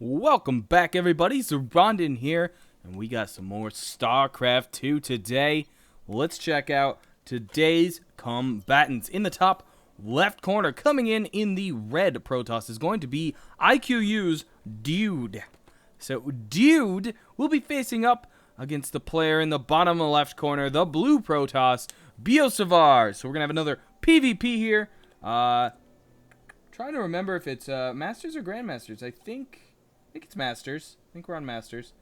Welcome back, everybody. Zoronden here, and we got some more Starcraft 2 today. Let's check out today's combatants. In the top left corner, coming in the red Protoss, is going to be IQU's Dude. So Dude will be facing up against the player in the bottom left corner, the blue Protoss, BiotSavart. So we're going to have another PvP here. Trying to remember if it's Masters or Grandmasters. I think it's Masters. I think we're on Masters.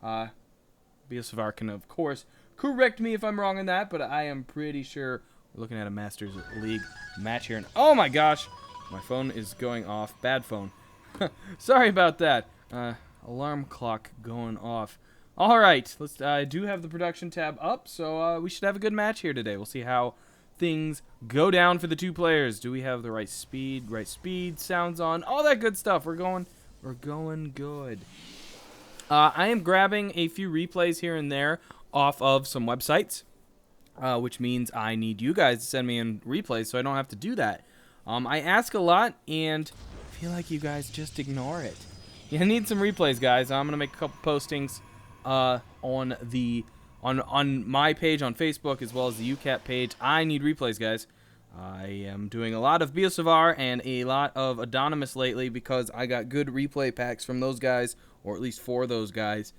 BiotSavart can, of course, correct me if I'm wrong on that, but I am pretty sure we're looking at a Masters League match here. And oh my gosh, my phone is going off. Bad phone. Sorry about that. Alarm clock going off. All right, I do have the production tab up, so we should have a good match here today. We'll see how things go down for the two players. Do we have the right speed? Right speed, sounds on, all that good stuff. We're going good. I am grabbing a few replays here and there off of some websites, which means I need you guys to send me in replays so I don't have to do that. I ask a lot, and I feel like you guys just ignore it. I need some replays, guys. I'm gonna make a couple postings on my page on Facebook as well as the UCAT page. I need replays, guys. I am doing a lot of BiotSavart and a lot of Anonymous lately because I got good replay packs from those guys, or at least for those guys.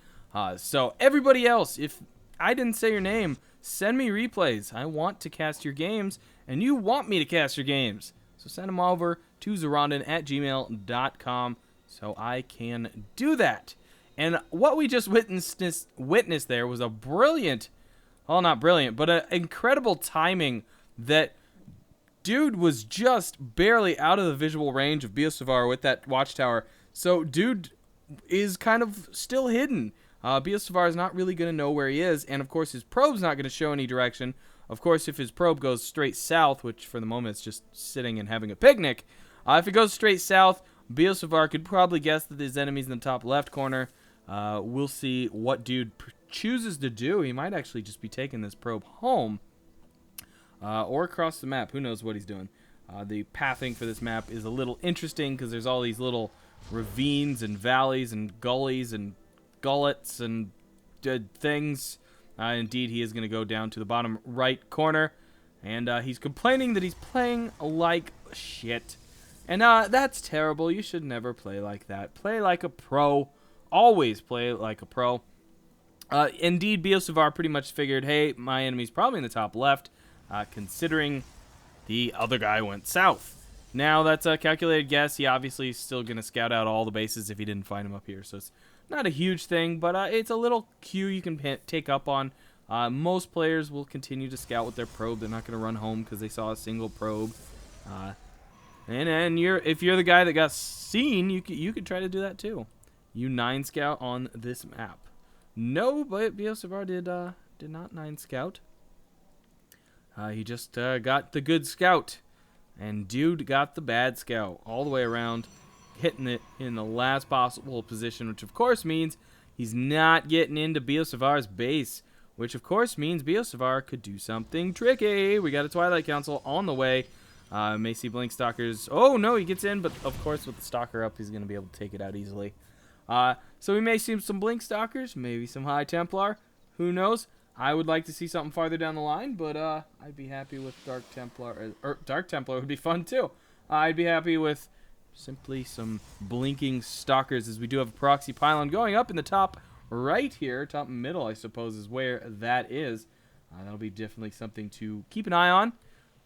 So everybody else, if I didn't say your name, send me replays. I want to cast your games, and you want me to cast your games. So send them over to Zoronden@gmail.com so I can do that. And what we just witnessed there was a brilliant, well, not brilliant, but an incredible timing that Dude was just barely out of the visual range of BiotSavart with that watchtower. So Dude is kind of still hidden. BiotSavart is not really going to know where he is, and of course his probe's not going to show any direction. Of course, if his probe goes straight south, which for the moment is just sitting and having a picnic, if it goes straight south, BiotSavart could probably guess that his enemy's in the top left corner. We'll see what Dude chooses to do. He might actually just be taking this probe home. Or across the map. Who knows what he's doing. The pathing for this map is a little interesting because there's all these little ravines and valleys and gullies and gullets and things. Indeed, he is going to go down to the bottom right corner. And he's complaining that he's playing like shit. And that's terrible. You should never play like that. Play like a pro. Always play like a pro. Indeed, BiotSavart pretty much figured, hey, my enemy's probably in the top left. Considering the other guy went south. Now, that's a calculated guess. He obviously is still going to scout out all the bases if he didn't find him up here. So it's not a huge thing, but it's a little cue you can take up on. Most players will continue to scout with their probe. They're not going to run home because they saw a single probe. And if you're the guy that got seen, you could try to do that too. You 9 scout on this map. No, but BiotSavart did not 9 scout. He just got the good scout, and Dude got the bad scout all the way around, hitting it in the last possible position, which of course means he's not getting into BiotSavart's base, which of course means BiotSavart could do something tricky. We got a Twilight Council on the way. May see Blink Stalkers. Oh no, he gets in, but of course with the Stalker up, he's going to be able to take it out easily. So we may see some Blink Stalkers, maybe some High Templar. Who knows? I would like to see something farther down the line, but I'd be happy with Dark Templar. Or Dark Templar would be fun too. I'd be happy with simply some blinking stalkers, as we do have a proxy pylon going up in the top right here. Top middle, I suppose, is where that is. That'll be definitely something to keep an eye on.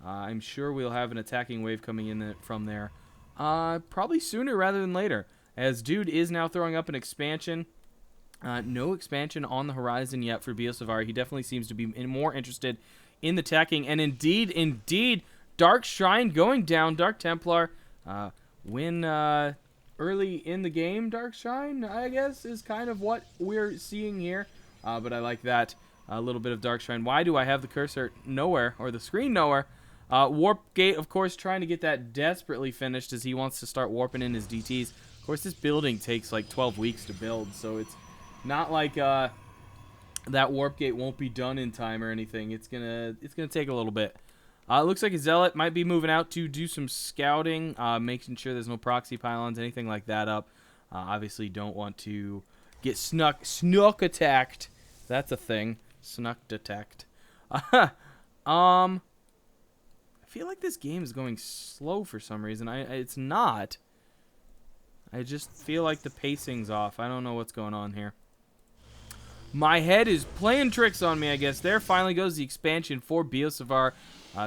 I'm sure we'll have an attacking wave coming in from there. Probably sooner rather than later, as Dude is now throwing up an expansion. No expansion on the horizon yet for BiotSavart. He definitely seems to be more interested in the attacking. And indeed, Dark Shrine going down. Dark Templar win early in the game. Dark Shrine, I guess, is kind of what we're seeing here. But I like that. A little bit of Dark Shrine. Why do I have the cursor nowhere, or the screen nowhere? Warp Gate, of course, trying to get that desperately finished as he wants to start warping in his DTs. Of course, this building takes like 12 weeks to build, so it's not like that Warp Gate won't be done in time or anything. It's gonna take a little bit. It looks like a Zealot might be moving out to do some scouting, making sure there's no proxy pylons, anything like that up. Obviously, don't want to get snook attacked. That's a thing. Snuck detect. I feel like this game is going slow for some reason. It's not. I just feel like the pacing's off. I don't know what's going on here. My head is playing tricks on me, I guess. There finally goes the expansion for BiotSavart.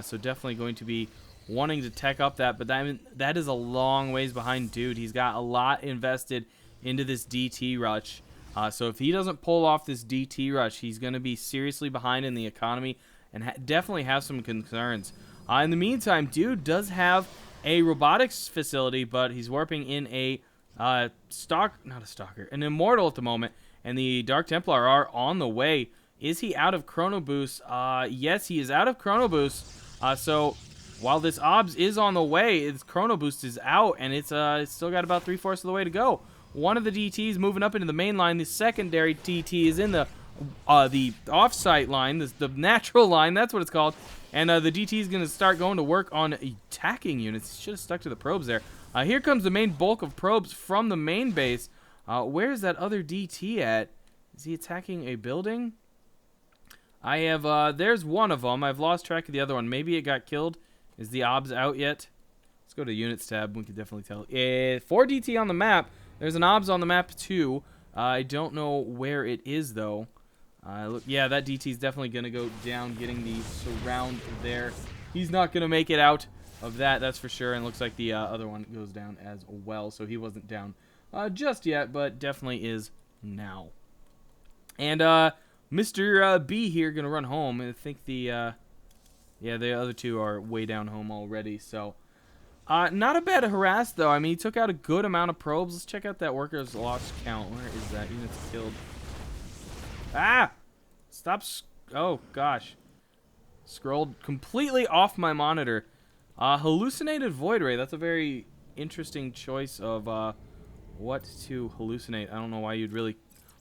So definitely going to be wanting to tech up that. But that is a long ways behind Dude. He's got a lot invested into this DT rush. So if he doesn't pull off this DT rush, he's going to be seriously behind in the economy and definitely have some concerns. In the meantime, Dude does have a robotics facility, but he's warping in a an Immortal at the moment. And the Dark Templar are on the way. Is he out of Chrono Boost? Yes, he is out of Chrono Boost. So while this OBS is on the way, its Chrono Boost is out, and it's still got about 3/4 of the way to go. One of the DTs moving up into the main line. The secondary DT is in the off-site line, the natural line. That's what it's called. And the DT is going to start going to work on attacking units. Should have stuck to the probes there. Here comes the main bulk of probes from the main base. Where's that other DT at? Is he attacking a building? I have, there's one of them. I've lost track of the other one. Maybe it got killed. Is the OBS out yet? Let's go to Units tab. We can definitely tell. 4 DT on the map. There's an OBS on the map too. I don't know where it is though. Look, yeah, that DT is definitely going to go down, getting the surround there. He's not going to make it out of that, that's for sure. And looks like the other one goes down as well. So he wasn't down just yet, but definitely is now. And Mr. B here going to run home. I think the other two are way down home already. So not a bad harass, though. I mean, he took out a good amount of probes. Let's check out that workers lost count. Where is that? Units killed. Ah! Stop. Oh, gosh. Scrolled completely off my monitor. Hallucinated Void Ray. That's a very interesting choice of what to hallucinate. I don't know why you'd really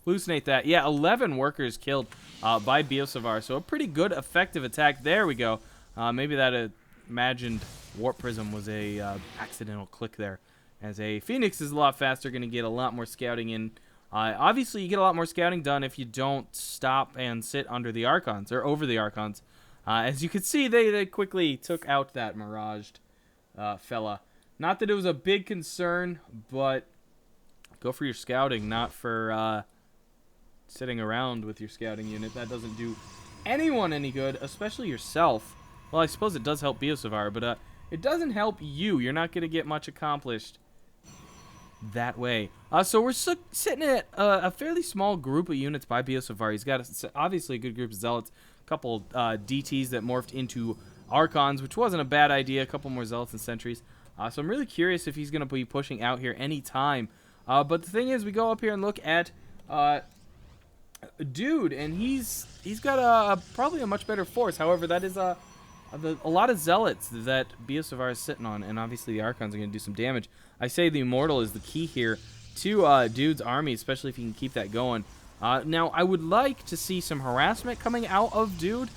hallucinate that. Yeah, 11 workers killed by BiotSavart. So a pretty good, effective attack. There we go. Maybe that imagined Warp Prism was a accidental click there. As a Phoenix is a lot faster, going to get a lot more scouting in. Obviously, you get a lot more scouting done if you don't stop and sit under the Archons, or over the Archons. As you can see, they quickly took out that Miraged fella. Not that it was a big concern, but go for your scouting, not for sitting around with your scouting unit. That doesn't do anyone any good, especially yourself. Well, I suppose it does help BiotSavart, but it doesn't help you. You're not going to get much accomplished that way. So we're sitting at a fairly small group of units by BiotSavart. He's got obviously a good group of Zealots, a couple DTs that morphed into Archons, which wasn't a bad idea, a couple more Zealots and Sentries. So I'm really curious if he's going to be pushing out here anytime. But the thing is, we go up here and look at Dude, and he's got probably a much better force. However, that is a lot of Zealots that BiotSavart is sitting on, and obviously the Archons are going to do some damage. I say the Immortal is the key here to Dude's army, especially if he can keep that going. Now, I would like to see some harassment coming out of Dude,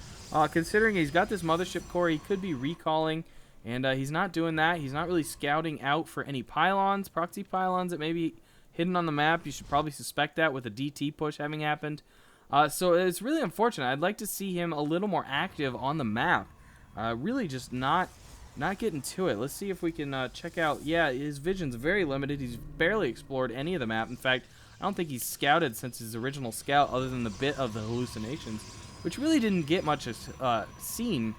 considering he's got this Mothership Core. He could be recalling, and he's not doing that. He's not really scouting out for any pylons, proxy pylons that may be hidden on the map. You should probably suspect that with a DT push having happened. So it's really unfortunate. I'd like to see him a little more active on the map. Really just not getting to it. Let's see if we can check out. Yeah, his vision's very limited. He's barely explored any of the map. In fact, I don't think he's scouted since his original scout, other than the bit of the hallucinations, which really didn't get much seen.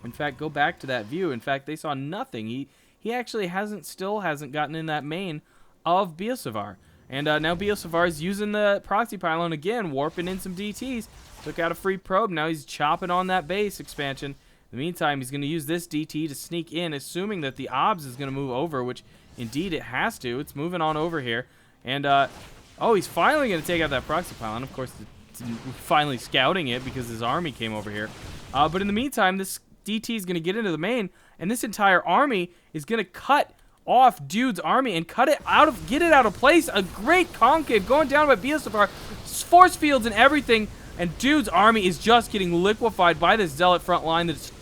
In fact, go back to that view. In fact, they saw nothing. He actually still hasn't gotten in that main of BiotSavart. And now BiotSavart is using the proxy pylon again, warping in some DTs. Took out a free probe. Now he's chopping on that base expansion. In the meantime, he's going to use this DT to sneak in, assuming that the OBS is going to move over, which indeed it has to. It's moving on over here. And, oh, he's finally going to take out that proxy pylon. Of course, it's finally scouting it because his army came over here. But in the meantime, this DT is going to get into the main, and this entire army is going to cut off Dude's army and get it out of place. A great concave going down by BiotSavart, force fields and everything, and Dude's army is just getting liquefied by this Zealot front line. That's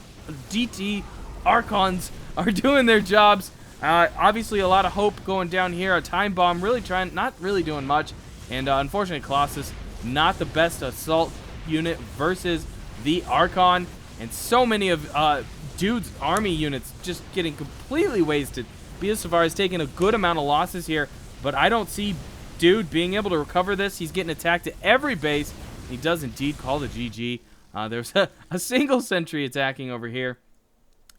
DT Archons are doing their jobs. Obviously, a lot of hope going down here. A time bomb really not really doing much. And unfortunately, Colossus, not the best assault unit versus the Archon. And so many of Dude's army units just getting completely wasted. BiotSavart is taking a good amount of losses here, but I don't see Dude being able to recover this. He's getting attacked at every base. He does indeed call the GG. There's a single sentry attacking over here.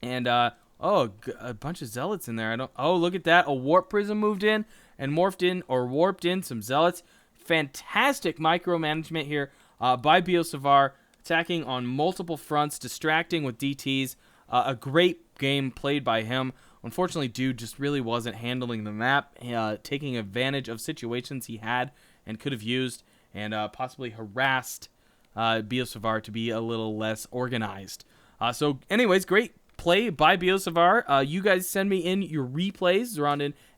And, oh, a bunch of zealots in there. Oh, look at that. A warp prism moved in and morphed in or warped in some zealots. Fantastic micromanagement here by BiotSavart, attacking on multiple fronts, distracting with DTs. A great game played by him. Unfortunately, Dude just really wasn't handling the map, taking advantage of situations he had and could have used, and possibly harassed BiotSavart to be a little less organized. So anyways, great play by BiotSavart. You guys send me in your replays,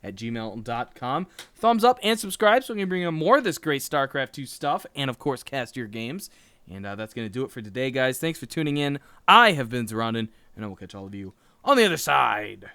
Zoronden@gmail.com. Thumbs up and subscribe so we can bring you more of this great StarCraft 2 stuff, and of course, cast your games. And that's going to do it for today, guys. Thanks for tuning in. I have been Zoronden, and I will catch all of you on the other side.